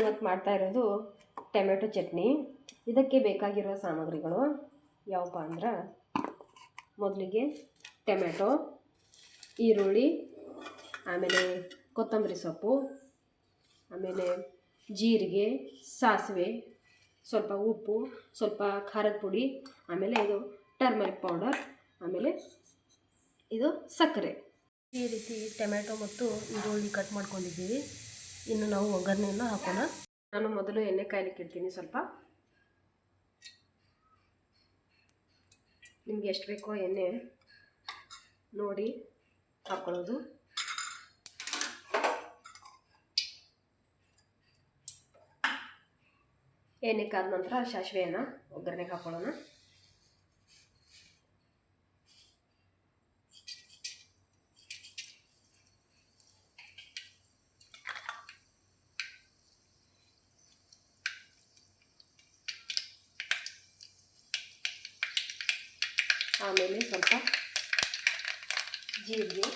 ಇವತ್ತು ಮಾಡ್ತಾ ಇರೋದು ಟೊಮೆಟೊ ಚಟ್ನಿ. ಇದಕ್ಕೆ ಬೇಕಾಗಿರೋ ಸಾಮಗ್ರಿಗಳು ಯಾವಪ್ಪ ಅಂದ್ರೆ, ಮೊದಲಿಗೆ ಟೊಮೆಟೊ, ಈರುಳ್ಳಿ, ಆಮೇಲೆ ಕೊತ್ತಂಬರಿ ಸೊಪ್ಪು, ಆಮೇಲೆ ಜೀರಿಗೆ, ಸಾಸಿವೆ, ಸ್ವಲ್ಪ ಉಪ್ಪು, ಸ್ವಲ್ಪ ಖಾರದ ಪುಡಿ, ಆಮೇಲೆ ಇದು ಟರ್ಮರಿಕ್ ಪೌಡರ್, ಆಮೇಲೆ ಇದು ಸಕ್ಕರೆ. ಈ ರೀತಿ ಟೊಮೆಟೊ ಮತ್ತು ಈರುಳ್ಳಿ ಕಟ್ ಮಾಡ್ಕೊಂಡಿದ್ದೀವಿ. ಇನ್ನು ನಾವು ಒಗ್ಗರಣೆಯನ್ನು ಹಾಕೋಣ. ನಾನು ಮೊದಲು ಎಣ್ಣೆ ಕಾಯ್ಲಿಕ್ಕೆ ಇಡ್ತೀನಿ. ಸ್ವಲ್ಪ ನಿಮ್ಗೆ ಎಷ್ಟು ಬೇಕೋ ಎಣ್ಣೆ ನೋಡಿ ಹಾಕ್ಕೊಳ್ಳೋದು. ಎಣ್ಣೆ ಕಾದ ನಂತರ ಸಾಸಿವೆಯನ್ನು ಒಗ್ಗರಣೆಗೆ ಹಾಕೊಳ್ಳೋಣ. ಆಮೇಲೆ ಸ್ವಲ್ಪ ಜೀರಿಗೆ,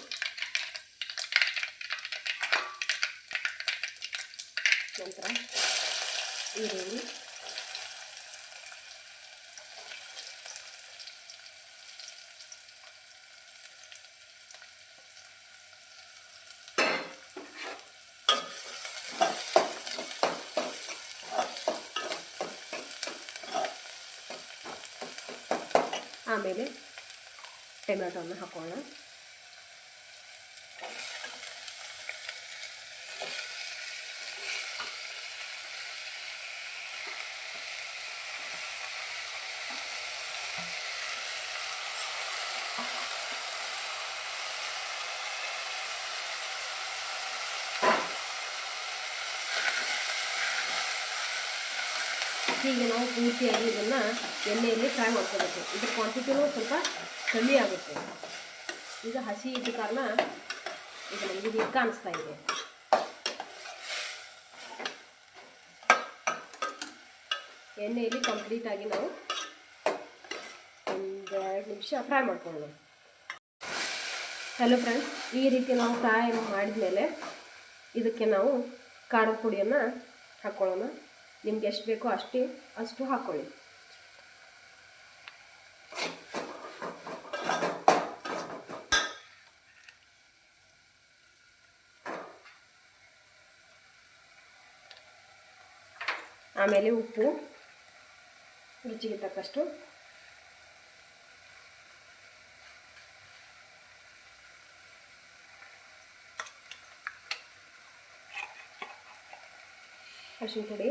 ನಂತರ ಈರುಳ್ಳಿ, ಆಮೇಲೆ ಟೊಮೆಟೊವನ್ನು ಹಾಕೋಣ. ಹೀಗೆ ನಾವು ಪೂರ್ತಿಯಾಗಿ ಇದನ್ನು ಎಣ್ಣೆಯಲ್ಲಿ ಫ್ರೈ ಮಾಡ್ಕೋಬೇಕು. ಇದ್ರ ಕ್ವಾಂಟಿಟಿನೂ ಸ್ವಲ್ಪ ಕಮ್ಮಿ ಆಗುತ್ತೆ. ಈಗ ಹಸಿ ಇದ್ದ ಕಾರಣ ಈಗ ನಮಗೆ ಹೀಗೆ ಕಾಣಿಸ್ತಾ ಇದೆ. ಎಣ್ಣೆಯಲ್ಲಿ ಕಂಪ್ಲೀಟಾಗಿ ನಾವು ಒಂದು 2 ನಿಮಿಷ ಫ್ರೈ ಮಾಡ್ಕೊಳ್ಳೋಣ. ಹಲೋ ಫ್ರೆಂಡ್ಸ್, ಈ ರೀತಿ ನಾವು ಫ್ರೈ ಮಾಡಿದ್ಮೇಲೆ ಇದಕ್ಕೆ ನಾವು ಖಾರದ ಪುಡಿಯನ್ನು ಹಾಕ್ಕೊಳ್ಳೋಣ. ನಿಮ್ಗೆ ಎಷ್ಟು ಬೇಕೋ ಅಷ್ಟು ಹಾಕ್ಕೊಳ್ಳಿ. ಆಮೇಲೆ ಉಪ್ಪು ರುಚಿಗೆ ತಕ್ಕಷ್ಟು, ಅರಿಶಿನ ಪುಡಿ,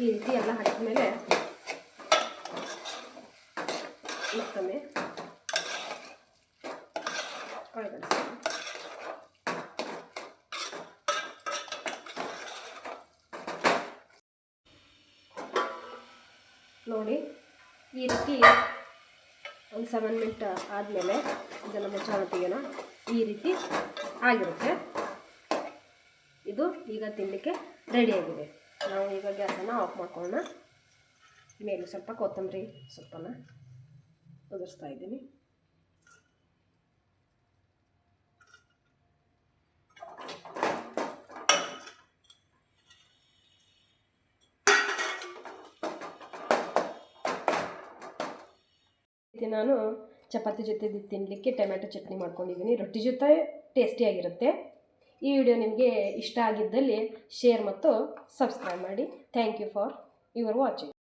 ಈ ರೀತಿ ಎಲ್ಲ ಹಾಕಿದ ಮೇಲೆ ಮತ್ತೊಮ್ಮೆ ಒಳಗಡಿಸಿ. ನೋಡಿ, ಈ ರೀತಿ ಒಂದು 7 ಮಿನಿಟ್ ಆದಮೇಲೆ ಇದನ್ನು ಮುಚ್ಚಾಣ ತೆಗೆಯೋಣ. ಈ ರೀತಿ ಆಗಿರುತ್ತೆ. ಇದು ಈಗ ತಿನ್ನಲಿಕ್ಕೆ ರೆಡಿಯಾಗಿದೆ. ನಾವು ಈಗ ಗ್ಯಾಸನ್ನು ಆಫ್ ಮಾಡ್ಕೊಳ್ಳೋಣ. ಮೇಲೆ ಸ್ವಲ್ಪ ಕೊತ್ತಂಬರಿ ಸೊಪ್ಪನ್ನು ಉದುರಿಸ್ತಾ ಇದ್ದೀನಿ. ನಾನು ಚಪಾತಿ ಜೊತೆ ತಿನ್ನಲಿಕ್ಕೆ ಟೊಮೆಟೊ ಚಟ್ನಿ ಮಾಡ್ಕೊಂಡಿದ್ದೀನಿ. ರೊಟ್ಟಿ ಜೊತೆ ಟೇಸ್ಟಿಯಾಗಿರುತ್ತೆ. ಈ ವಿಡಿಯೋ ನಿಮಗೆ ಇಷ್ಟ ಆಗಿದ್ದಲ್ಲಿ ಶೇರ್ ಮತ್ತು ಸಬ್ಸ್ಕ್ರೈಬ್ ಮಾಡಿ. Thank you for your watching.